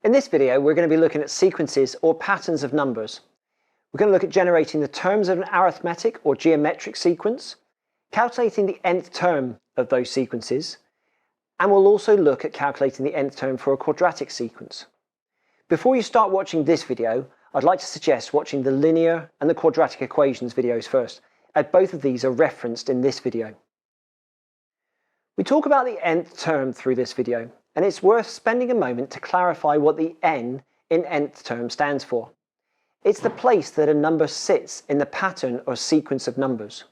In this video, we're going to be looking at sequences or patterns of numbers. We're going to look at generating the terms of an arithmetic or geometric sequence, calculating the nth term of those sequences, and we'll also look at calculating the nth term for a quadratic sequence. Before you start watching this video, I'd like to suggest watching the linear and the quadratic equations videos first, as both of these are referenced in this video. We talk about the nth term through this video, and it's worth spending a moment to clarify what the n in nth term stands for. It's the place that a number sits in the pattern or sequence of numbers.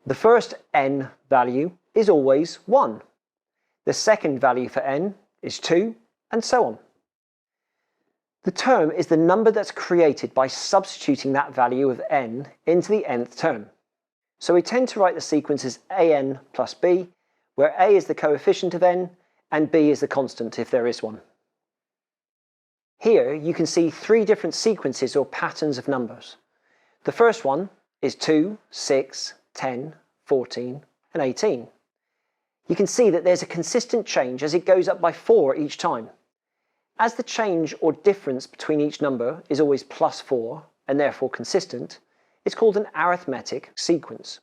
The first n value is always 1. The second value for n is 2, and so on. The term is the number that's created by substituting that value of n into the nth term. So we tend to write the sequence as an plus b, where a is the coefficient of n and b is the constant if there is one. Here you can see three different sequences or patterns of numbers. The first one is 2, 6, 10, 14 and 18. You can see that there's a consistent change as it goes up by 4 each time. As the change or difference between each number is always plus 4 and therefore consistent, it's called an arithmetic sequence.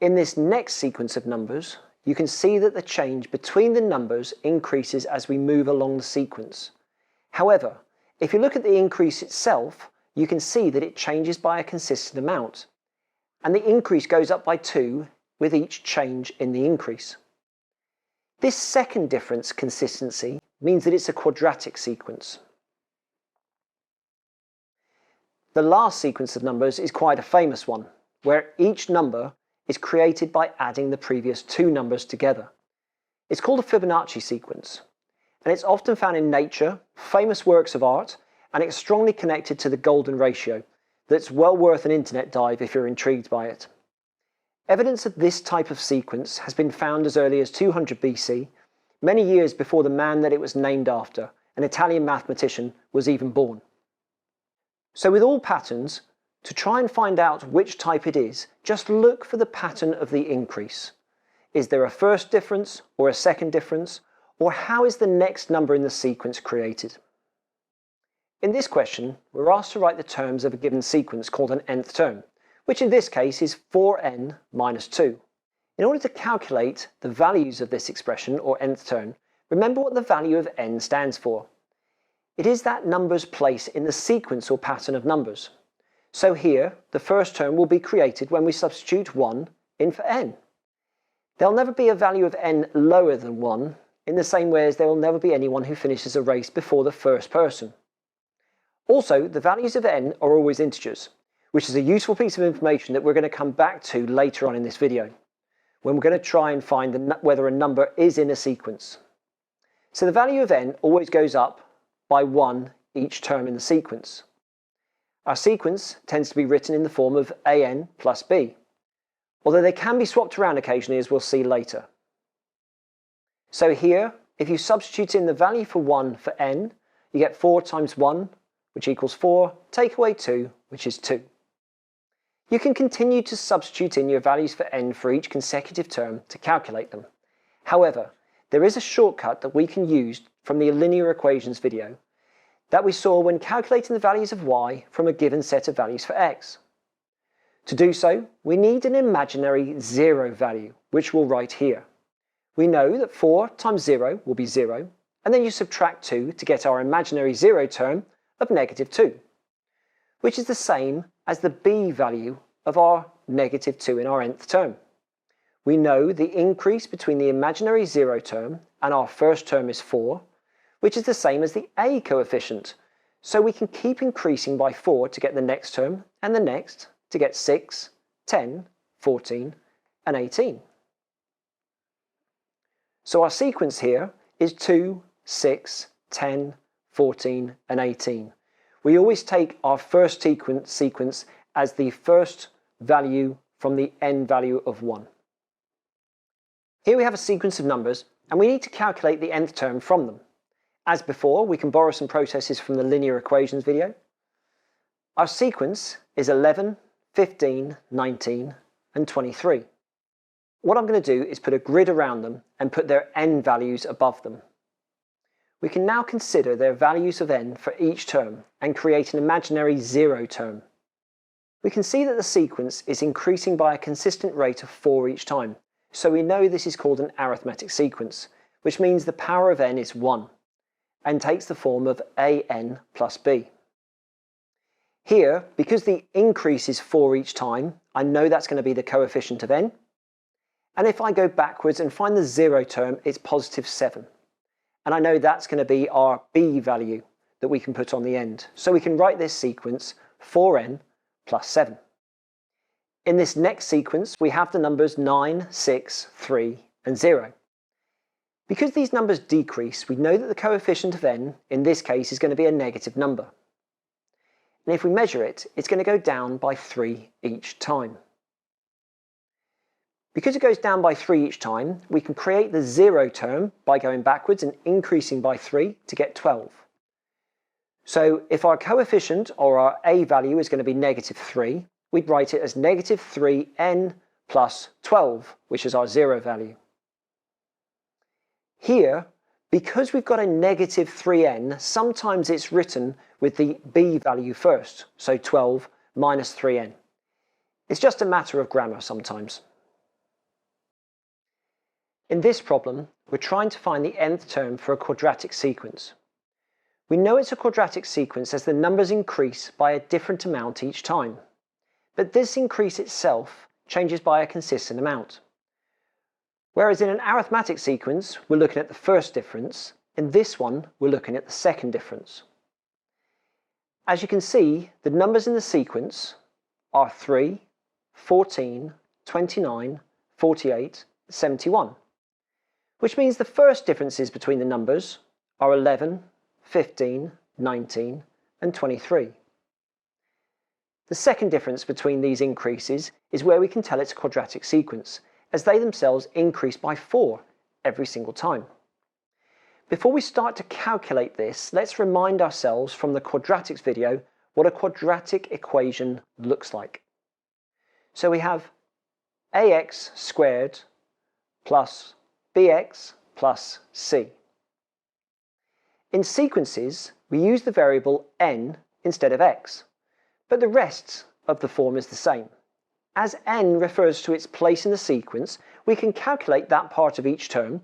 In this next sequence of numbers, you can see that the change between the numbers increases as we move along the sequence. However, if you look at the increase itself, you can see that it changes by a consistent amount, and the increase goes up by 2 with each change in the increase. This second difference, consistency, means that it's a quadratic sequence. The last sequence of numbers is quite a famous one, where each number is created by adding the previous two numbers together. It's called a Fibonacci sequence, and it's often found in nature, famous works of art, and it's strongly connected to the golden ratio. That's well worth an internet dive if you're intrigued by it. Evidence of this type of sequence has been found as early as 200 BC, many years before the man that it was named after, an Italian mathematician, was even born. So with all patterns, to try and find out which type it is, just look for the pattern of the increase. Is there a first difference or a second difference, or how is the next number in the sequence created? In this question, we're asked to write the terms of a given sequence called an nth term, which in this case is 4n minus 2. In order to calculate the values of this expression, or nth term, remember what the value of n stands for. It is that number's place in the sequence or pattern of numbers. So here, the first term will be created when we substitute 1 in for n. There'll never be a value of n lower than 1, in the same way as there will never be anyone who finishes a race before the first person. Also, the values of n are always integers, which is a useful piece of information that we're going to come back to later on in this video, when we're going to try and find whether a number is in a sequence. So the value of n always goes up by 1 each term in the sequence. Our sequence tends to be written in the form of an plus b, although they can be swapped around occasionally, as we'll see later. So here, if you substitute in the value for 1 for n, you get 4 times 1, which equals 4, take away 2, which is 2. You can continue to substitute in your values for n for each consecutive term to calculate them. However, there is a shortcut that we can use from the linear equations video that we saw when calculating the values of y from a given set of values for x. To do so, we need an imaginary 0 value, which we'll write here. We know that 4 times 0 will be 0, and then you subtract 2 to get our imaginary 0 term of negative 2, which is the same as the b value of our negative 2 in our nth term. We know the increase between the imaginary 0 term and our first term is 4, which is the same as the a coefficient, so we can keep increasing by 4 to get the next term, and the next to get 6, 10, 14 and 18. So our sequence here is 2, 6, 10, 14 and 18. We always take our first sequence as the first value from the n value of 1. Here we have a sequence of numbers, and we need to calculate the nth term from them. As before, we can borrow some processes from the linear equations video. Our sequence is 11, 15, 19 and 23. What I'm going to do is put a grid around them and put their n values above them. We can now consider their values of n for each term and create an imaginary zero term. We can see that the sequence is increasing by a consistent rate of 4 each time, so we know this is called an arithmetic sequence, which means the power of n is 1, and takes the form of an plus b. Here, because the increase is 4 each time, I know that's going to be the coefficient of n, and if I go backwards and find the zero term, it's positive 7. And I know that's going to be our b value that we can put on the end. So we can write this sequence 4n plus 7. In this next sequence, we have the numbers 9, 6, 3, and 0. Because these numbers decrease, we know that the coefficient of n, in this case, is going to be a negative number. And if we measure it, it's going to go down by 3 each time. Because it goes down by 3 each time, we can create the zero term by going backwards and increasing by 3 to get 12. So if our coefficient, or our a value, is going to be negative 3, we'd write it as negative 3n plus 12, which is our zero value. Here, because we've got a negative 3n, sometimes it's written with the b value first, so 12 minus 3n. It's just a matter of grammar sometimes. In this problem, we're trying to find the nth term for a quadratic sequence. We know it's a quadratic sequence as the numbers increase by a different amount each time, but this increase itself changes by a consistent amount. Whereas in an arithmetic sequence, we're looking at the first difference, in this one, we're looking at the second difference. As you can see, the numbers in the sequence are 3, 14, 29, 48, 71. Which means the first differences between the numbers are 11, 15, 19, and 23. The second difference between these increases is where we can tell it's a quadratic sequence, as they themselves increase by 4 every single time. Before we start to calculate this, let's remind ourselves from the quadratics video what a quadratic equation looks like. So we have ax squared plus bx plus c. In sequences, we use the variable n instead of x, but the rest of the form is the same. As n refers to its place in the sequence, we can calculate that part of each term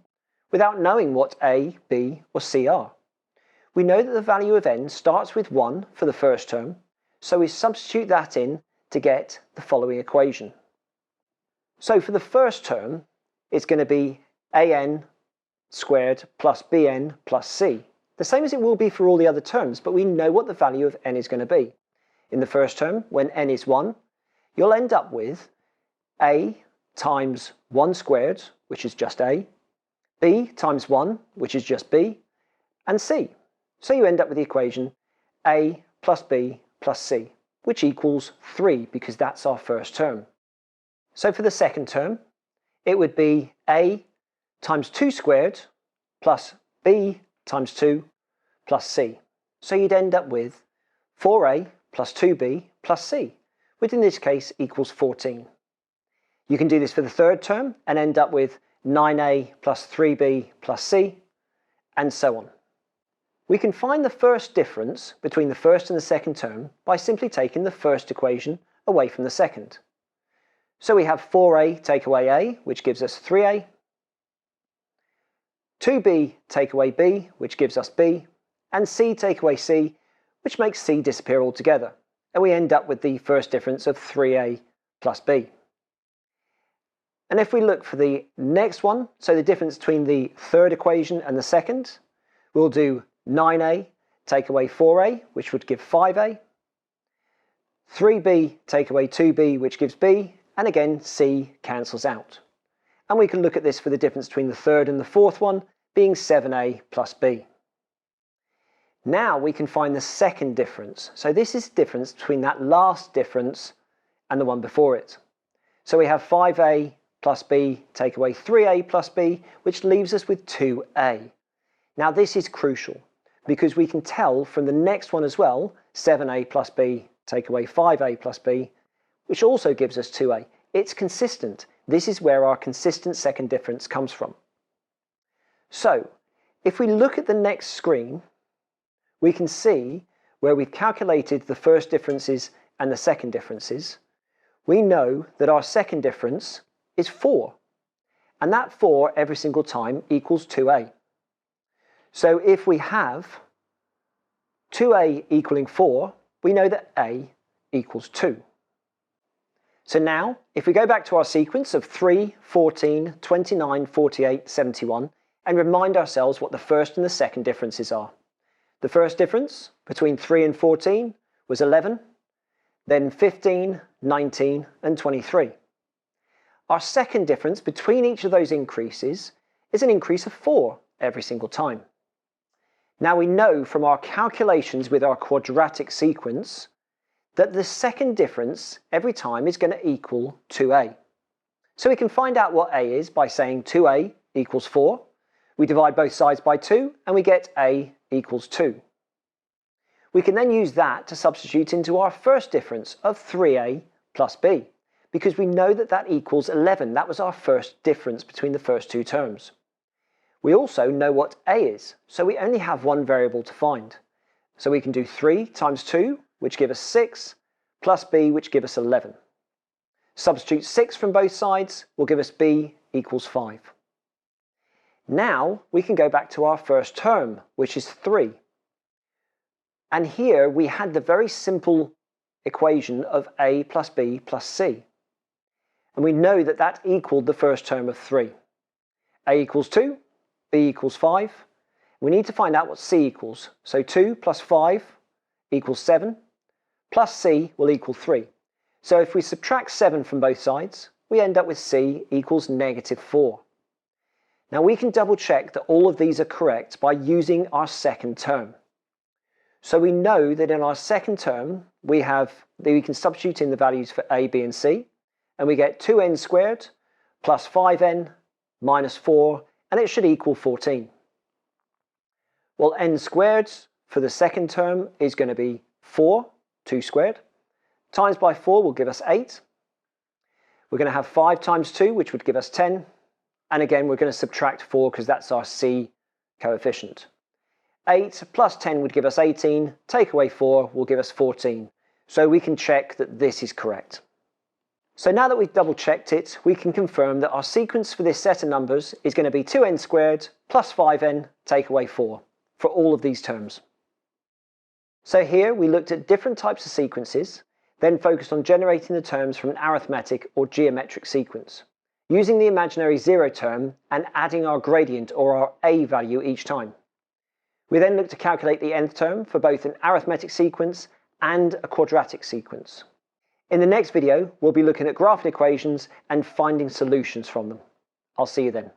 without knowing what a, b, or c are. We know that the value of n starts with 1 for the first term, so we substitute that in to get the following equation. So for the first term, it's going to be an squared plus bn plus c, the same as it will be for all the other terms, but we know what the value of n is going to be. In the first term, when n is 1, you'll end up with a times 1 squared, which is just a, b times 1, which is just b, and c. So you end up with the equation a plus b plus c, which equals 3, because that's our first term. So for the second term, it would be a times 2 squared plus b times 2 plus c. So you'd end up with 4a plus 2b plus c, which in this case equals 14. You can do this for the third term and end up with 9a plus 3b plus c, and so on. We can find the first difference between the first and the second term by simply taking the first equation away from the second. So we have 4a take away a, which gives us 3a, 2b take away b, which gives us b, and c take away c, which makes c disappear altogether, and we end up with the first difference of 3a plus b. And if we look for the next one, so the difference between the third equation and the second, we'll do 9a take away 4a, which would give 5a, 3b take away 2b, which gives b, and again c cancels out. And we can look at this for the difference between the third and the fourth one, being 7a plus b. Now we can find the second difference. So this is the difference between that last difference and the one before it. So we have 5a plus b take away 3a plus b, which leaves us with 2a. Now this is crucial, because we can tell from the next one as well, 7a plus b take away 5a plus b, which also gives us 2a. It's consistent. This is where our consistent second difference comes from. So, If we look at the next screen, we can see where we've calculated the first differences and the second differences. We know that our second difference is 4, and that 4 every single time equals 2a. So if we have 2a equaling 4, we know that a equals 2. So now, if we go back to our sequence of 3, 14, 29, 48, 71, and remind ourselves what the first and the second differences are. The first difference between 3 and 14 was 11, then 15, 19, and 23. Our second difference between each of those increases is an increase of 4 every single time. Now we know from our calculations with our quadratic sequence that the second difference every time is going to equal 2a. So we can find out what a is by saying 2a equals 4. We divide both sides by 2 and we get a equals 2. We can then use that to substitute into our first difference of 3a plus b, because we know that that equals 11. That was our first difference between the first two terms. We also know what a is, so we only have one variable to find. So we can do 3 times 2, which give us 6, plus b, which give us 11. Substitute 6 from both sides will give us b equals 5. Now we can go back to our first term, which is 3. And here we had the very simple equation of a plus b plus c. And we know that that equaled the first term of 3. A equals 2, b equals 5. We need to find out what c equals. So 2 plus 5 equals 7, plus c will equal 3. So if we subtract 7 from both sides, we end up with c equals negative 4. Now we can double check that all of these are correct by using our second term. So we know that in our second term we can substitute in the values for a, b and c, and we get 2n squared plus 5n minus 4, and it should equal 14. Well, n squared for the second term is going to be 4, 2 squared, times by 4 will give us 8. We're going to have 5 times 2, which would give us 10. And again, we're going to subtract 4 because that's our c coefficient. 8 plus 10 would give us 18. Take away 4 will give us 14. So we can check that this is correct. So now that we've double checked it, we can confirm that our sequence for this set of numbers is going to be 2n squared plus 5n take away 4 for all of these terms. So here we looked at different types of sequences, then focused on generating the terms from an arithmetic or geometric sequence, using the imaginary 0 term and adding our gradient or our a value each time. We then looked to calculate the nth term for both an arithmetic sequence and a quadratic sequence. In the next video, we'll be looking at graphing equations and finding solutions from them. I'll see you then.